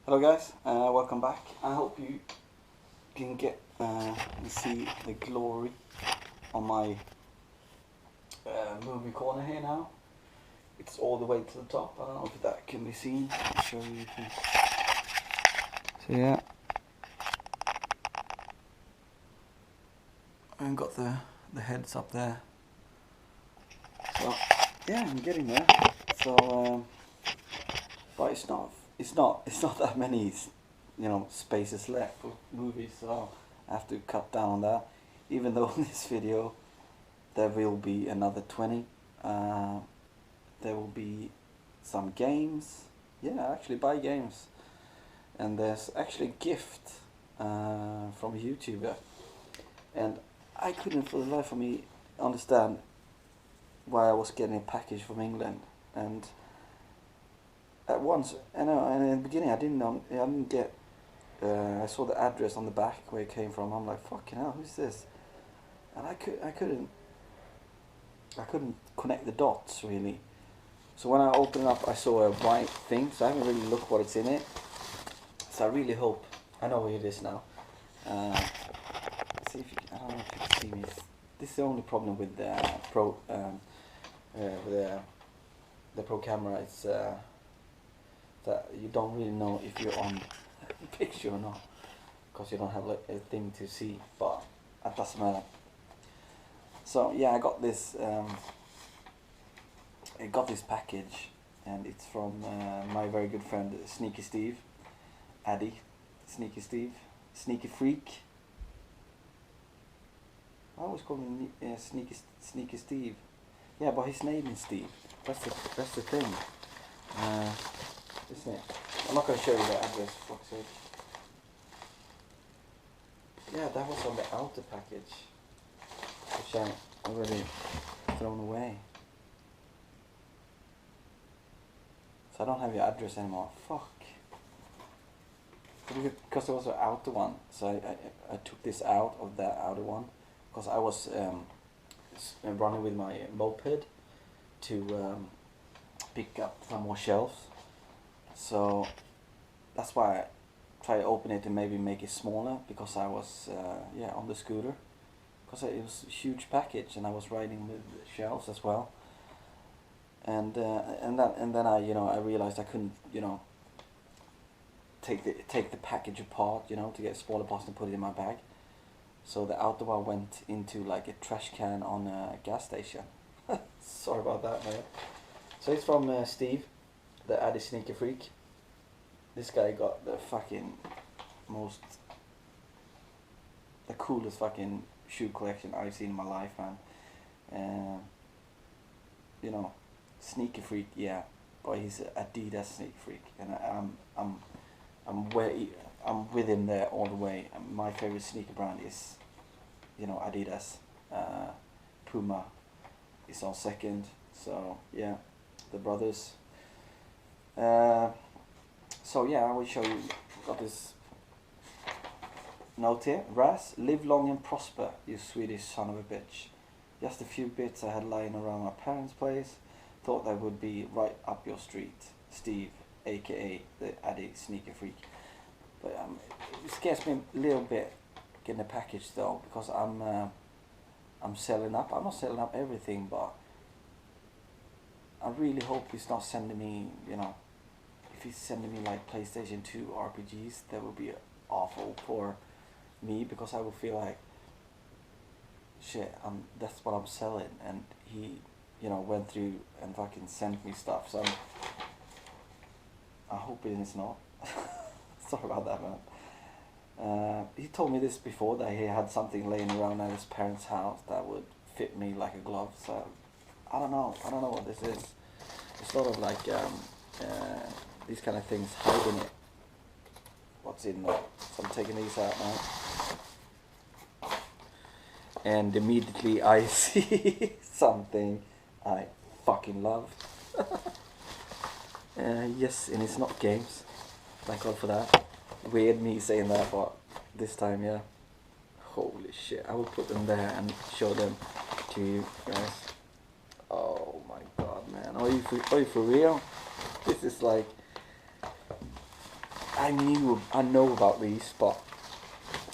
Hello guys, welcome back. I hope you can get and see the glory on my movie corner here now. It's all the way to the top. I don't know if that can be seen. I'll show you. So yeah, I've got the heads up there. So yeah, I'm getting there. So but it's not that many, spaces left for movies. So I have to cut down on that. Even though in this video there will be another 20. There will be some games. Yeah, actually buy games. And there's actually a gift from a YouTuber. And I couldn't for the life of me understand why I was getting a package from England. And at once, and in the beginning I didn't get, I saw the address on the back where it came from. I'm like, fucking hell, who's this? And I couldn't connect the dots really. So when I opened it up, I saw a white thing, so I haven't really looked what it's in it. So I really hope, I know what it is now. See if you, I don't know if you can see me. This is the only problem with the Pro, the Pro camera. It's that you don't really know if you're on the picture or not, because you don't have like a thing to see. But that doesn't matter. So yeah, I got this. I got this package, and it's from my very good friend Sneaky Steve, Addy, Sneaky Steve, Sneaky Freak. I always call him Sneaky Steve. Yeah, but his name is Steve. That's the thing. Isn't it? I'm not going to show you the address, for fuck's sake. Yeah, that was on the outer package, which I already thrown away. So I don't have your address anymore. Fuck. Because there was an outer one, so I took this out of that outer one, because I was running with my moped to pick up some more shelves. So that's why I try to open it and maybe make it smaller, because I was on the scooter, because it was a huge package and I was riding with shelves as well. And then I realized I couldn't take the package apart to get a smaller parts and put it in my bag. So the outer one went into like a trash can on a gas station. Sorry about that, man. So it's from Steve, the Addy Sneaker Freak. This guy got the coolest fucking shoe collection I've seen in my life, man. Sneaker Freak, yeah, but he's an Adidas Sneaker Freak, and I'm with him there all the way. My favorite sneaker brand is, Adidas. Puma is on second. So yeah, the brothers. So yeah, I will show you. Got this note here. Raz, live long and prosper, you Swedish son of a bitch. Just a few bits I had lying around my parents' place. Thought they would be right up your street. Steve, aka the Addy Sneaker Freak. But it scares me a little bit getting a package though, because I'm selling up. I'm not selling up everything, but I really hope he's not sending me, if he's sending me like PlayStation 2 RPGs, that would be awful for me, because I would feel like shit, that's what I'm selling, and he went through and fucking sent me stuff. So I hope it is not. Sorry about that, man. He told me this before, that he had something laying around at his parents' house that would fit me like a glove. So I don't know what this is. It's sort of like these kind of things hiding it. What's in there? So I'm taking these out now, and immediately I see something I fucking love. Yes, and it's not games. Thank God for that. Weird me saying that, but this time, yeah. Holy shit. I will put them there and show them to you guys. Oh my god, man. Are you for real? This is like, I know about these, but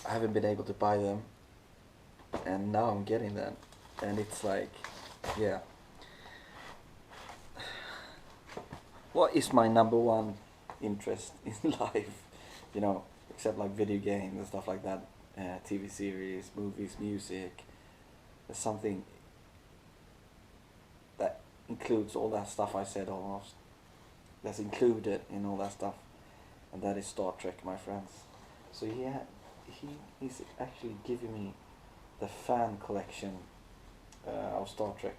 I haven't been able to buy them, and now I'm getting them, and it's like, yeah. What is my number one interest in life? You know, except like video games and stuff like that, TV series, movies, music. There's something that includes all that stuff I said almost. That's included in all that stuff, and that is Star Trek, my friends. So yeah, he's actually giving me the fan collection of Star Trek,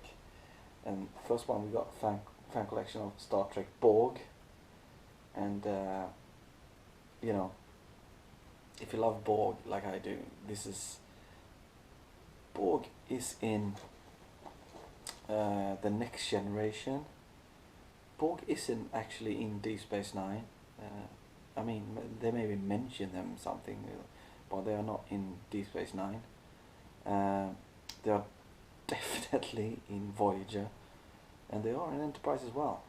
and first one we got fan collection of Star Trek Borg, and you know, if you love Borg like I do, this is Borg is in the Next Generation. Borg isn't actually in Deep Space Nine. I mean, they maybe mention them something, but they are not in Deep Space Nine. They are definitely in Voyager, and they are in Enterprise as well.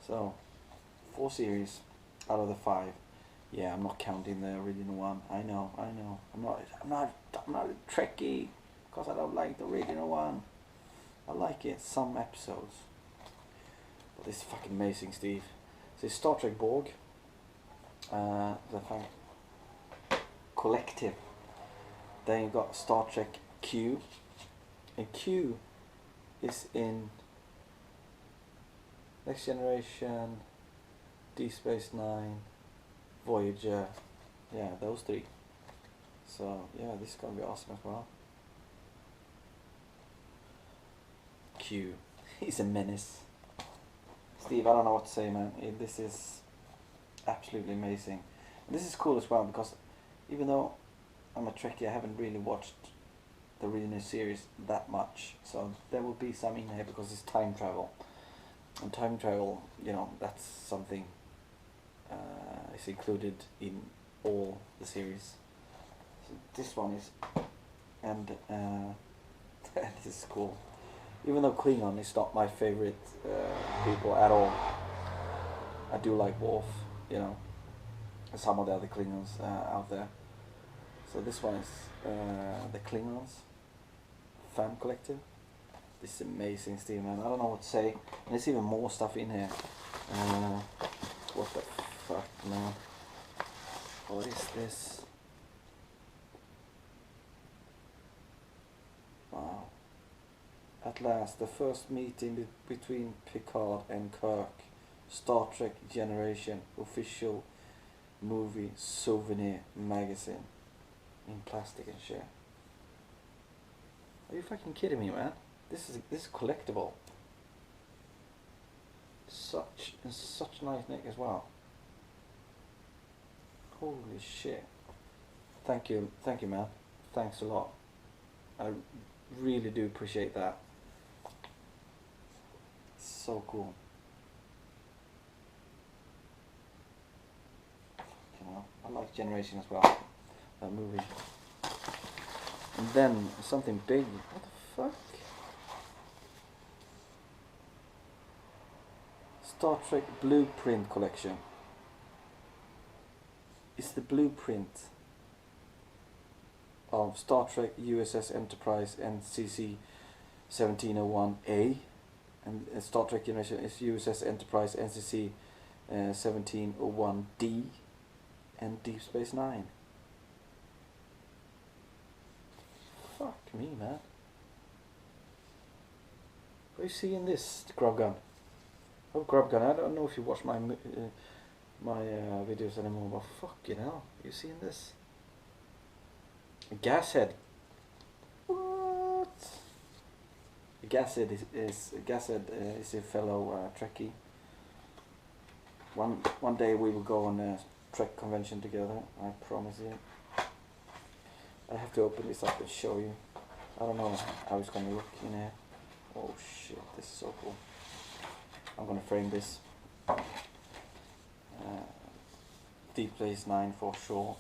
So, 4 series out of the 5. Yeah, I'm not counting the original one. I know. I'm not a Trekkie because I don't like the original one. I like it some episodes. But it's fucking amazing, Steve. So it's Star Trek Borg, the collective. Then you got Star Trek Q, and Q is in Next Generation, Deep Space Nine, Voyager. Yeah, those 3. So yeah, this is gonna be awesome as well. Q, he's a menace. Steve, I don't know what to say, man. This is absolutely amazing. And this is cool as well because even though I'm a Trekkie, I haven't really watched the original series that much. So there will be some in here because it's time travel. And time travel, you know, that's something is included in all the series. So this one is, and this is cool. Even though Klingon is not my favorite people at all, I do like Worf, you know, and some of the other Klingons out there. So this one is the Klingons fan collective. This is amazing, Steve, man. I don't know what to say. And there's even more stuff in here. What the fuck, man? What is this? Wow. At last, the first meeting between Picard and Kirk. Star Trek Generation official movie souvenir magazine in plastic and share. Are you fucking kidding me, man? This is collectible. Such nice neck as well. Holy shit! Thank you, man. Thanks a lot. I really do appreciate that. So cool. You know, I like Generation as well. That movie. And then something big. What the fuck? Star Trek Blueprint Collection. It's the blueprint of Star Trek USS Enterprise NCC 1701A, and Star Trek Generation is USS Enterprise NCC 1701D, and Deep Space Nine. Fuck me, man. Are you seeing this, Grub Gun? Oh, Grub Gun, I don't know if you watch my videos anymore, but fucking hell, you seeing this? A Gashead. What? A Gashead is a fellow Trekkie. One day we will go on a Trek convention together, I promise you. I have to open this up and show you. I don't know how it's gonna look in here. Oh shit, this is so cool. I'm gonna frame this. Deep Space Nine for sure.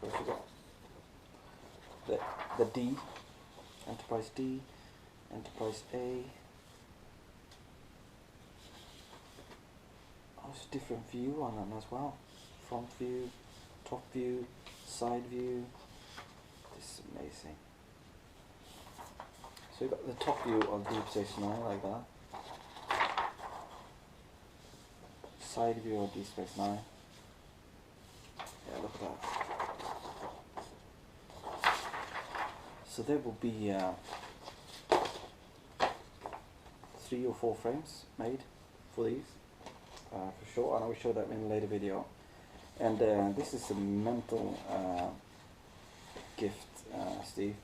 First we got the D, Enterprise D, Enterprise A. Oh there's a different view on them as well. Front view, top view, side view. This is amazing. So you got the top view of Deep Space Nine like that. Side view of Deep Space Nine. Yeah, look at that. So there will be 3 or 4 frames made for these, for sure, and I will show that in a later video. And this is a mental gift, Steve.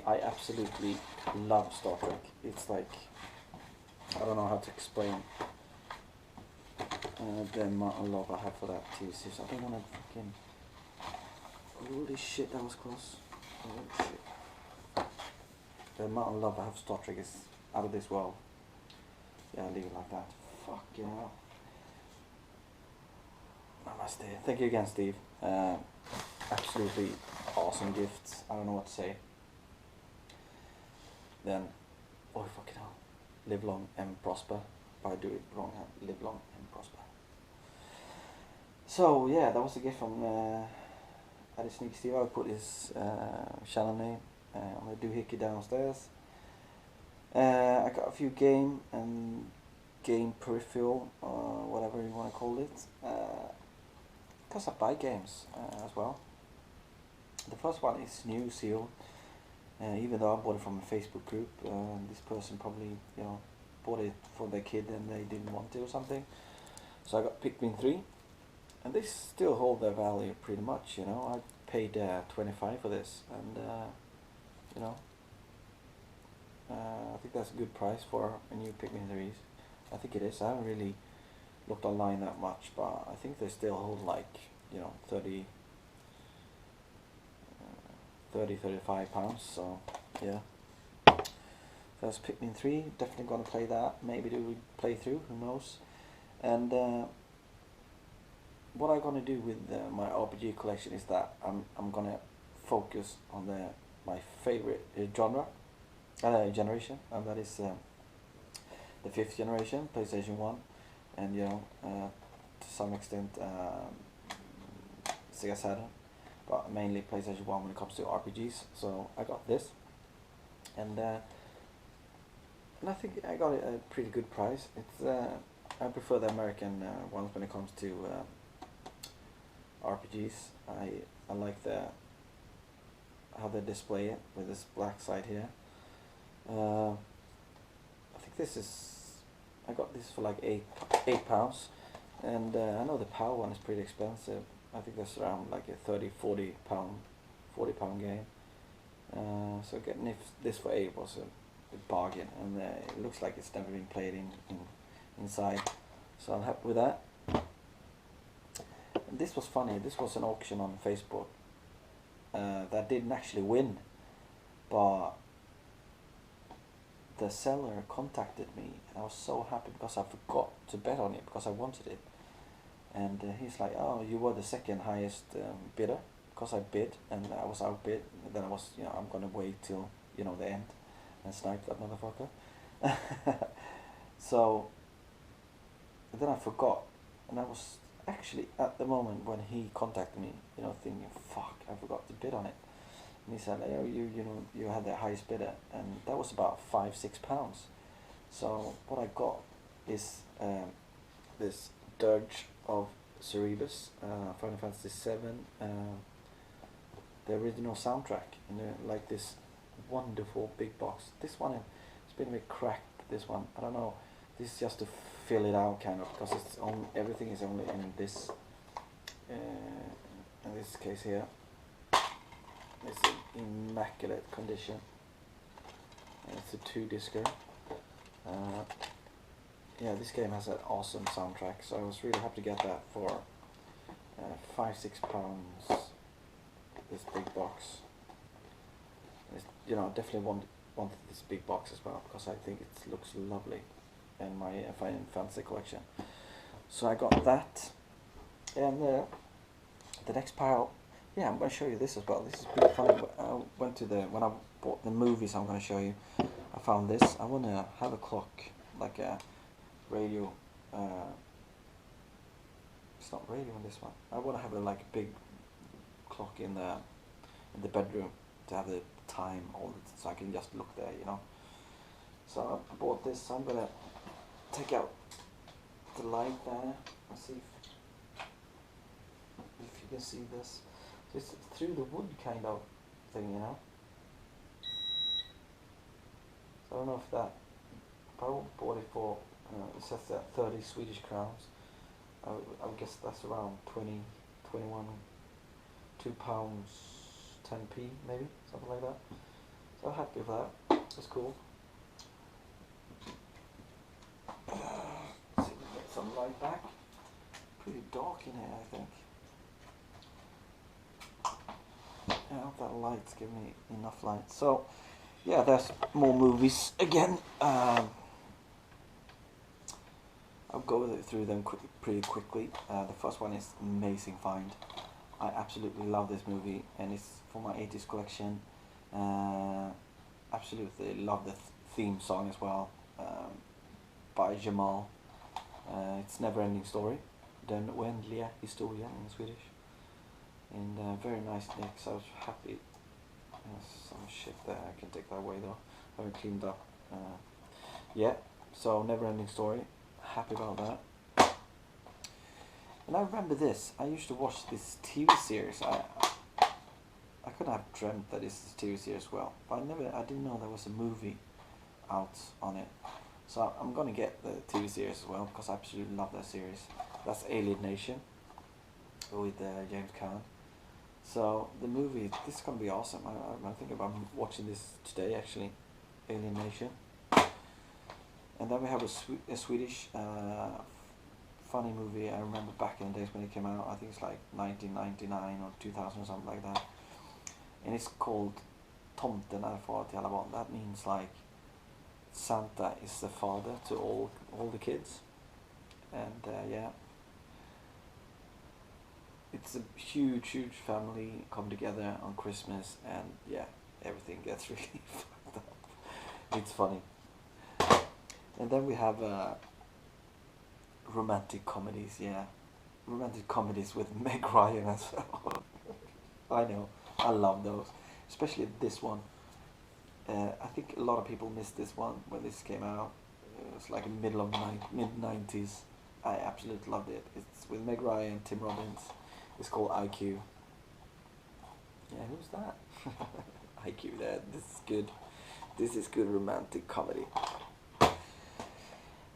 I absolutely love Star Trek. It's like, I don't know how to explain the amount of love I have for that TV series. I don't want to fucking... Holy shit, that was close. Holy shit. The amount of love I have for Star Trek is out of this world. Yeah, I'll leave it like that. Fucking hell. Namaste. Thank you again, Steve. Absolutely awesome gifts. I don't know what to say. Then, oh fucking hell. Live long and prosper. If I do it wrong, live long and prosper. So yeah, that was a gift from Addy Sneak Steve. I'll put his channel name on the doohickey downstairs. I got a few game peripheral, whatever you want to call it, because I buy games as well. The first one is New Seal. Even though I bought it from a Facebook group, this person probably, you know, bought it for their kid and they didn't want to or something. So I got Pikmin 3, and they still hold their value pretty much, you know. I paid 25 for this, and you know, I think that's a good price for a new Pikmin 3. I think it is. I haven't really looked online that much, but I think they still hold like, you know, 35 pounds, so yeah. That's Pikmin 3, definitely gonna play that, maybe do a playthrough, who knows. And what I'm gonna do with my RPG collection is that I'm gonna focus on my favorite generation, and that is the 5th generation, PlayStation 1, and you know, to some extent Sega Saturn, but mainly PlayStation 1 when it comes to RPGs. So I got this, and I think I got it at a pretty good price. It's I prefer the American ones when it comes to RPGs. I like how they display it with this black side here. I think this is, I got this for like eight pounds, and I know the PAL one is pretty expensive. I think that's around like a 40 pound game. So getting this for 8 was a bargain, and it looks like it's never been played inside, so I'm happy with that. And this was funny. This was an auction on Facebook that didn't actually win, but the seller contacted me, and I was so happy because I forgot to bet on it because I wanted it. And he's like, "Oh, you were the second highest bidder," because I bid and I was outbid. And then I was, you know, I'm gonna wait till, you know, the end and snipe that motherfucker. So then I forgot, and I was actually at the moment when he contacted me, you know, thinking, "Fuck, I forgot to bid on it." And he said, "Oh, you know, you had the highest bidder," and that was about £5-6. So what I got is this Dirge of Cerebus, Final Fantasy VII, the original soundtrack, in like this wonderful big box. This one, it's been a bit cracked. This one, I don't know. This is just to fill it out, kind of, because it's on, everything is only in this case here. It's in immaculate condition. And it's a 2-discer. Yeah, this game has an awesome soundtrack, so I was really happy to get that for £5-6. This big box. It's, you know, I definitely wanted this big box as well because I think it looks lovely in my Final Fantasy collection. So I got that, and the next pile. Yeah, I'm going to show you this as well. This is pretty funny. I went to when I bought the movies I'm going to show you, I found this. I want to have a clock, like a radio It's not radio on this one. I want to have a like big clock in the bedroom to have the time so I can just look there, you know. So I bought this. So I'm gonna take out the light there and see if you can see this. So it's through the wood kind of thing, you know. So I don't know if that. I bought it for. It says that 30 Swedish crowns. I would guess that's around 20, 21, £2, 10p maybe, something like that. So I'm happy with that. That's cool. See if we can get some light back. Pretty dark in here, I think. Yeah, I hope that light's giving me enough light. So, yeah, there's more movies again. I'll go through them pretty quickly. The first one is Amazing Find. I absolutely love this movie, and it's for my 80s collection. Absolutely love the theme song as well, by Jamal. It's Never Ending Story, Den oändliga historien in Swedish. And very nice lyrics. I was happy. Some shit there, I can take that away though. I haven't cleaned up. Yeah, so Never Ending Story. Happy about that. And I remember this. I used to watch this TV series. I could have dreamt that it's a TV series as well, but I didn't know there was a movie out on it. So I'm gonna get the TV series as well because I absolutely love that series. That's Alien Nation with James Caan. So the movie, this is gonna be awesome. I think about watching this today actually. Alien Nation. And then we have a Swedish funny movie. I remember back in the days when it came out. I think it's like 1999 or 2000 or something like that. And it's called Tomten är far till alla barn. That means like Santa is the father to all the kids. And yeah, it's a huge family come together on Christmas, and yeah, everything gets really fucked up. It's funny. And then we have romantic comedies, yeah. Romantic comedies with Meg Ryan as well. I know, I love those. Especially this one. I think a lot of people missed this one when this came out. It was like in the mid-90s. I absolutely loved it. It's with Meg Ryan, Tim Robbins. It's called IQ. Yeah, who's that? IQ there. This is good. This is good romantic comedy.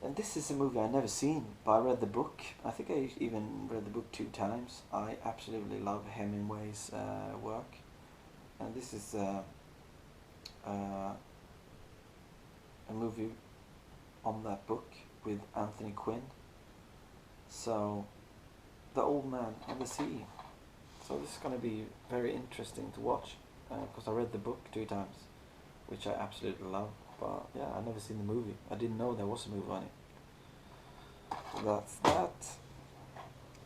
And this is a movie I've never seen, but I read the book. I think I even read the book 2 times. I absolutely love Hemingway's work. And this is a movie on that book with Anthony Quinn. So, The Old Man and the Sea. So this is going to be very interesting to watch, because I read the book 2 times, which I absolutely love. But yeah, I've never seen the movie. I didn't know there was a movie on it. So that's that.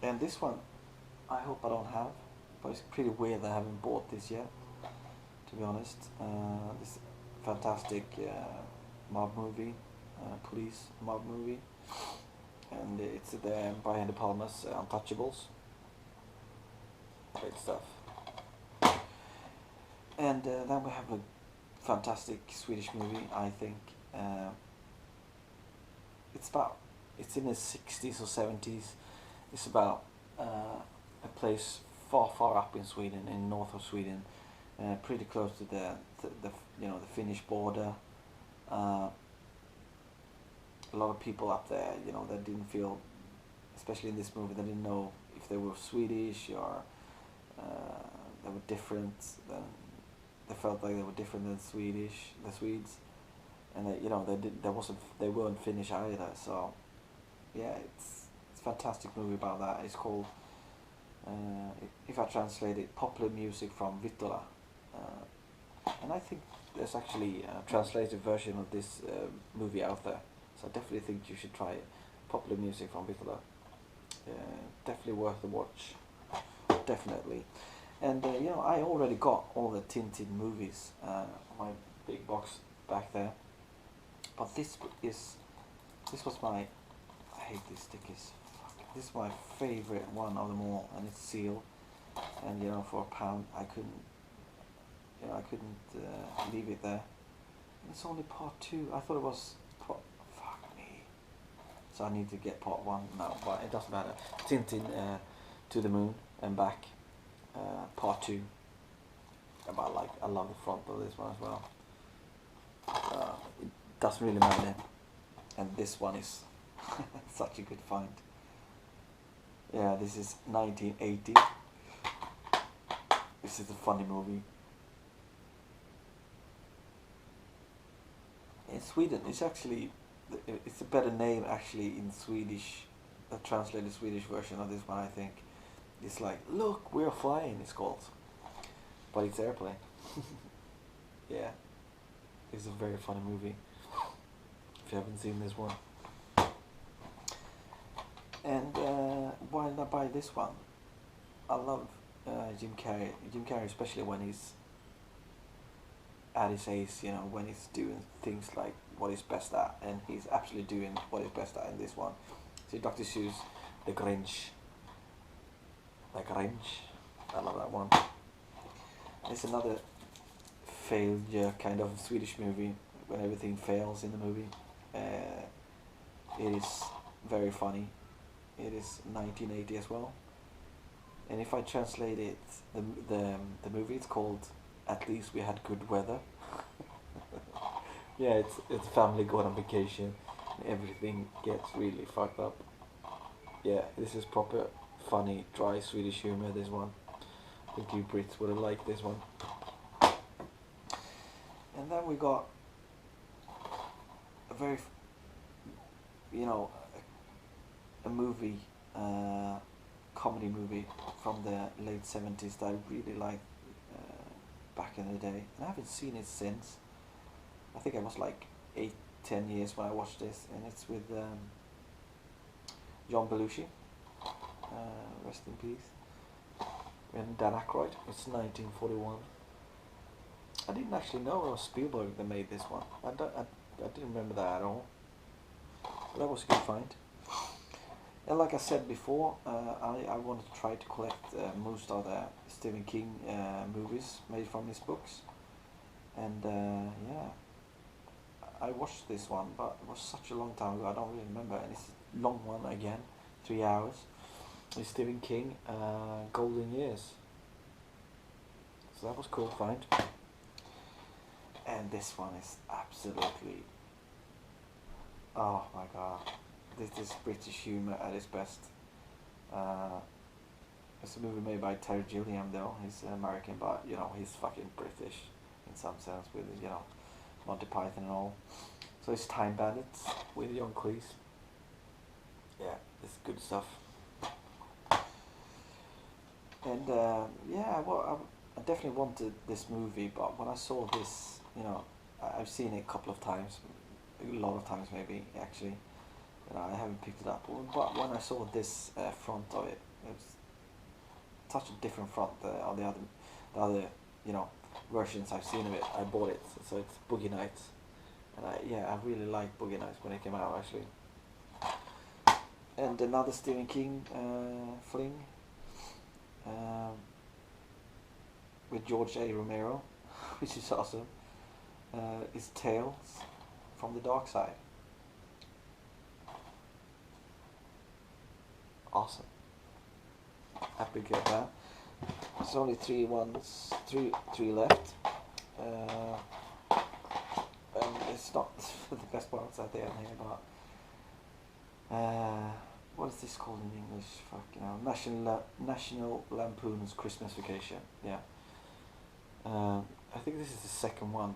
And this one, I hope I don't have, but it's pretty weird that I haven't bought this yet, to be honest. This fantastic mob movie, police mob movie. And it's the Brian De Palma's Untouchables. Great stuff. And then we have a fantastic Swedish movie, I think. It's in the 60s or 70s. It's about a place far up in Sweden, in north of Sweden, pretty close to the Finnish border. A lot of people up there, they didn't feel, especially in this movie, they didn't know if they were Swedish or they were different. They felt like they were different than the Swedes, and they weren't Finnish either. So yeah, it's a fantastic movie about that. It's called, if I translate it, Popular Music from Vitola, and I think there's actually a translated version of this movie out there. So I definitely think you should try it. Popular Music from Vytola. Definitely worth the watch. Definitely. And I already got all the Tintin movies, my big box back there. But this was my hate these stickers. Fuck. This is my favorite one of them all, and it's sealed. And you know, for £1, I couldn't, you know, I couldn't leave it there. And it's only part 2. I thought it was part. Fuck me. So I need to get part 1 now, but it doesn't matter. Tintin to the Moon and Back, part 2. But I love the front of this one as well. It doesn't really matter. And this one is such a good find. Yeah, this is 1980. This is a funny movie. In Sweden, it's actually, it's a better name actually in Swedish, a translated Swedish version of this one, I think. It's like, look, we're flying, it's called. But it's Airplane. Yeah. It's a very funny movie. If you haven't seen this one. And why did I buy this one? I love Jim Carrey. Jim Carrey, especially when he's at his ace, you know, when he's doing things like what he's best at, and he's actually doing what he's best at in this one. See, Dr. Seuss, The Grinch. The Grinch. I love that one. It's another failure kind of Swedish movie, when everything fails in the movie. It is very funny. It is 1980 as well. And if I translate it, the movie, it's called At Least We Had Good Weather. Yeah, it's family going on vacation and everything gets really fucked up. Yeah, this is proper funny, dry Swedish humor, this one. I think you Brits would have liked this one. And then we got a very, you know, a movie, comedy movie from the late 70s that I really liked back in the day, and I haven't seen it since. I think I was like 8-10 years when I watched this, and it's with John Belushi, rest in peace, and Dan Aykroyd. It's 1941. I didn't actually know it was Spielberg that made this one. I didn't remember that at all. But that was a good find. And like I said before, I wanted to try to collect most of the Stephen King movies made from his books. And yeah, I watched this one, but it was such a long time ago, I don't really remember. And it's a long one again, 3 hours. It's Stephen King, Golden Years. So that was a cool find. And this one is absolutely, oh my god. This is British humour at its best. It's a movie made by Terry Gilliam though. He's American, but you know, he's fucking British in some sense, with, you know, Monty Python and all. So it's Time Bandits with John Cleese. Yeah, it's good stuff. And yeah, well, I definitely wanted this movie, but when I saw this, you know, I've seen it a couple of times, a lot of times maybe actually. You know, I haven't picked it up, but when I saw this front of it, it was such a different front on the other, you know, versions I've seen of it. I bought it, so it's Boogie Nights, and I really liked Boogie Nights when it came out actually. And another Stephen King fling with George A. Romero, which is awesome. Is Tales from the Darkside. Awesome. Happy to get that. There's only three left. And it's not the best parts at the end here, but what is this called in English? Fucking hell. National Lampoon's Christmas Vacation. Yeah. I think this is the second one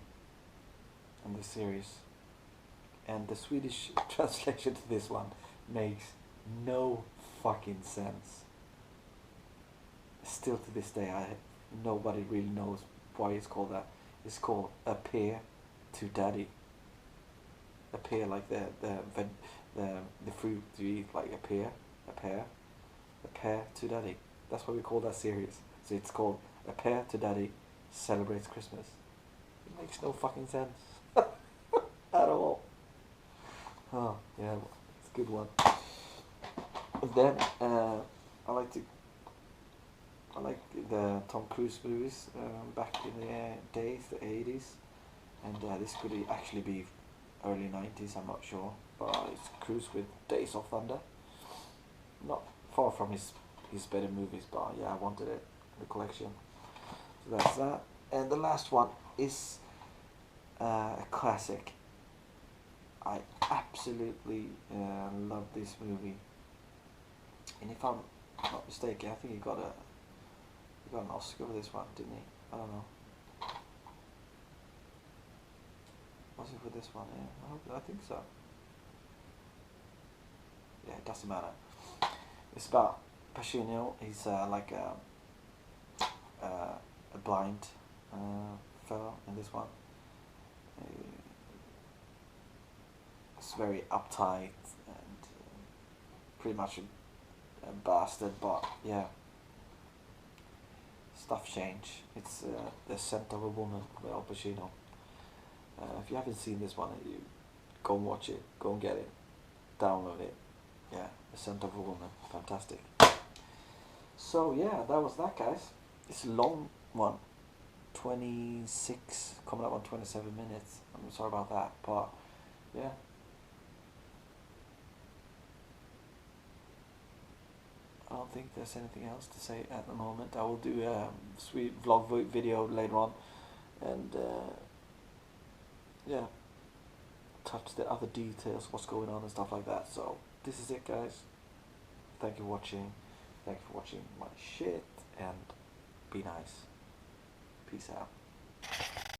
in the series, and the Swedish translation to this one makes no fucking sense. Still to this day, nobody really knows why it's called that. It's called A Pear to Daddy. A pear, like the fruit you eat, like a pear. A pear to Daddy. That's what we call that series. So it's called A Pear to Daddy Celebrates Christmas. It makes no fucking sense at all. Oh yeah, it's a good one. Then I like to. I like the Tom Cruise movies back in the days, the 80s, and this could actually be early 90s, I'm not sure, but it's Cruise with Days of Thunder. Not far from his better movies, but yeah, I wanted it in the collection. So that's that. And the last one is a classic. I absolutely love this movie, and if I'm not mistaken, I think he got an Oscar for this one, didn't he? I don't know. Was it for this one? Yeah, I think so. Yeah, it doesn't matter. It's about Pacino. He's like a blind fellow in this one. He's very uptight and pretty much a bastard, but yeah, stuff change. It's The Scent of a Woman by Al Pacino. If you haven't seen this one, you go and watch it. Go and get it. Download it. Yeah, The Scent of a Woman. Fantastic. So yeah, that was that, guys. It's a long one. 26, coming up on 27 minutes. I'm sorry about that, but yeah. I don't think there's anything else to say at the moment. I will do a sweet vlog video later on, and yeah, touch the other details, what's going on and stuff like that. So this is it, guys. Thank you for watching. Thank you for watching my shit, and be nice. Peace out.